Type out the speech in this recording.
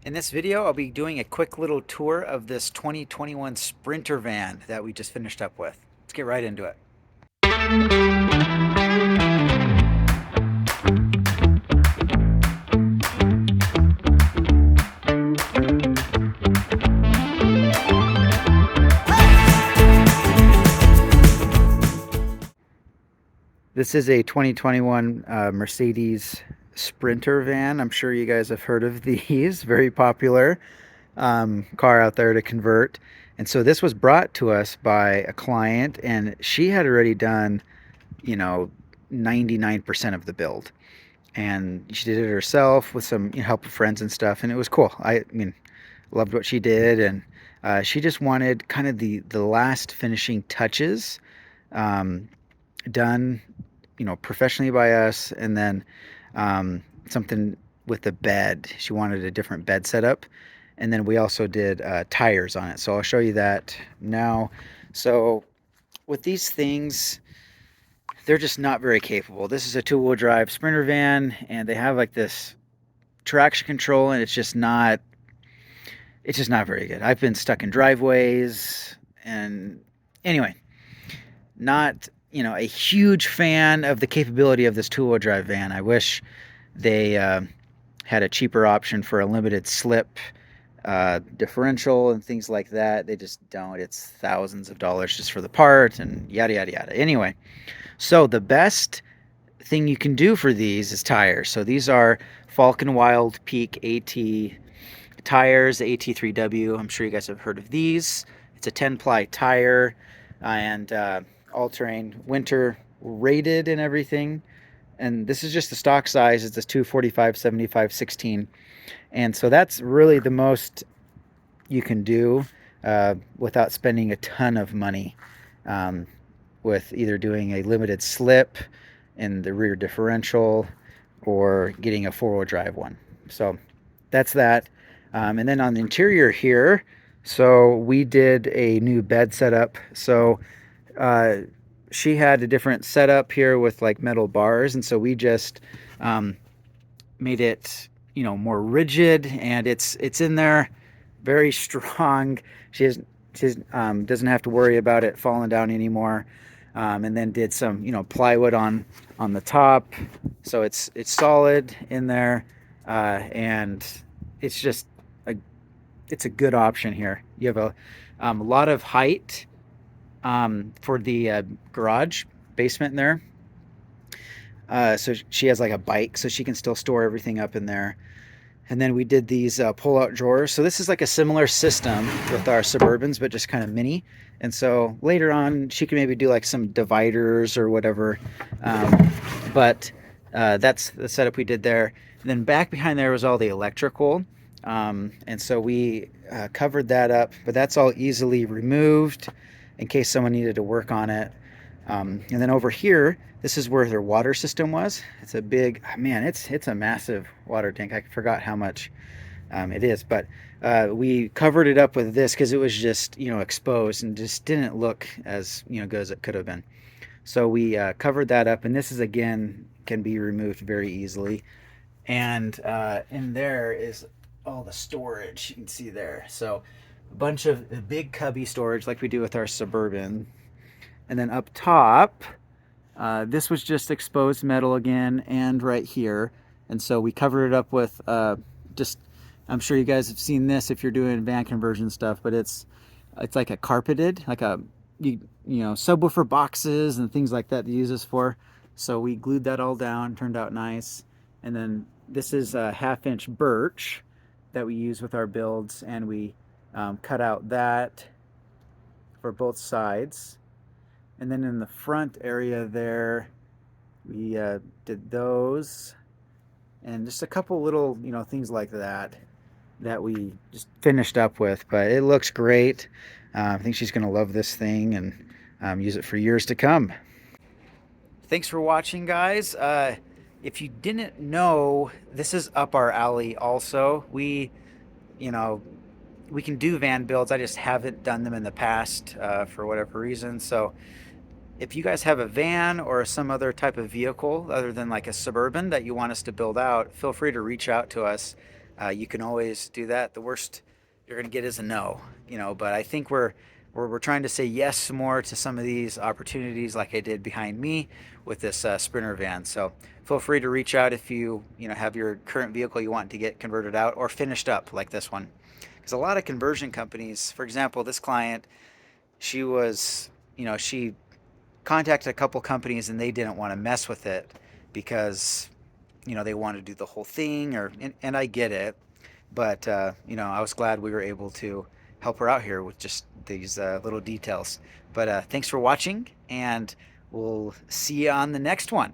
In this video, I'll be doing a quick little tour of this 2021 Sprinter van that we just finished up with. Let's get right into it. This is a 2021 Mercedes Sprinter van. I'm sure you guys have heard of these. Very popular car out there to convert. And so this was brought to us by a client, and she had already done, 99% of the build. And she did it herself with some help of friends and stuff, and it was cool. I mean, loved what she did, and she just wanted kind of the last finishing touches done, professionally by us, and then something with the bed. She wanted a different bed setup, and then we also did tires on it. So I'll show you that now. So with these things, they're just not very capable. This is a two-wheel drive Sprinter van, and they have like this traction control, and it's just not very good. I've been stuck in driveways, and anyway, not a huge fan of the capability of this two-wheel drive van. I wish they had a cheaper option for a limited slip differential and things like that. They just don't. It's thousands of dollars just for the part and yada yada yada. Anyway, so the best thing you can do for these is tires. So these are Falcon Wild Peak AT tires, the AT3W. I'm sure you guys have heard of these. It's a 10-ply tire, and all-terrain, winter rated and everything. And this is just the stock size. It's a 245 75 16, and so that's really the most you can do without spending a ton of money, with either doing a limited slip in the rear differential or getting a four-wheel drive one. So that's that. And then on the interior here, so we did a new bed setup. So she had a different setup here with like metal bars, and so we just made it more rigid, and it's in there very strong. She doesn't have to worry about it falling down anymore. And then did some plywood on the top, so it's solid in there, and it's just it's a good option here. You have a lot of height for the garage basement in there. So she has like a bike, so she can still store everything up in there. And then we did these pull-out drawers. So this is like a similar system with our Suburbans, but just kind of mini. And so later on, she can maybe do like some dividers or whatever. But that's the setup we did there. And then back behind there was all the electrical. And so we covered that up, but that's all easily removed in case someone needed to work on it. And then over here, this is where their water system was. It's a big, man, it's a massive water tank. I forgot how much it is, but we covered it up with this because it was just, exposed and just didn't look as, good as it could have been. So we covered that up, and this is, again, can be removed very easily. And in there is all the storage you can see there. So a bunch of the big cubby storage like we do with our Suburban. And then up top, this was just exposed metal again, and right here. And so we covered it up with I'm sure you guys have seen this if you're doing van conversion stuff, but it's like a carpeted, like a subwoofer boxes and things like that to use this for. So we glued that all down, turned out nice. And then this is a 1/2-inch birch that we use with our builds, and we cut out that for both sides. And then in the front area there, we did those, and just a couple little things like that we just finished up with. But it looks great. I think she's gonna love this thing and use it for years to come. Thanks for watching, guys. If you didn't know, this is up our alley also. We can do van builds. I just haven't done them in the past for whatever reason. So if you guys have a van or some other type of vehicle other than like a Suburban that you want us to build out, feel free to reach out to us. You can always do that. The worst you're going to get is a no, but I think we're trying to say yes more to some of these opportunities, like I did behind me with this Sprinter van. So feel free to reach out if you have your current vehicle you want to get converted out or finished up like this one. Because a lot of conversion companies, for example, this client, she was, she contacted a couple companies and they didn't want to mess with it because they want to do the whole thing, and I get it, but I was glad we were able to help her out here with just these little details. But thanks for watching, and we'll see you on the next one.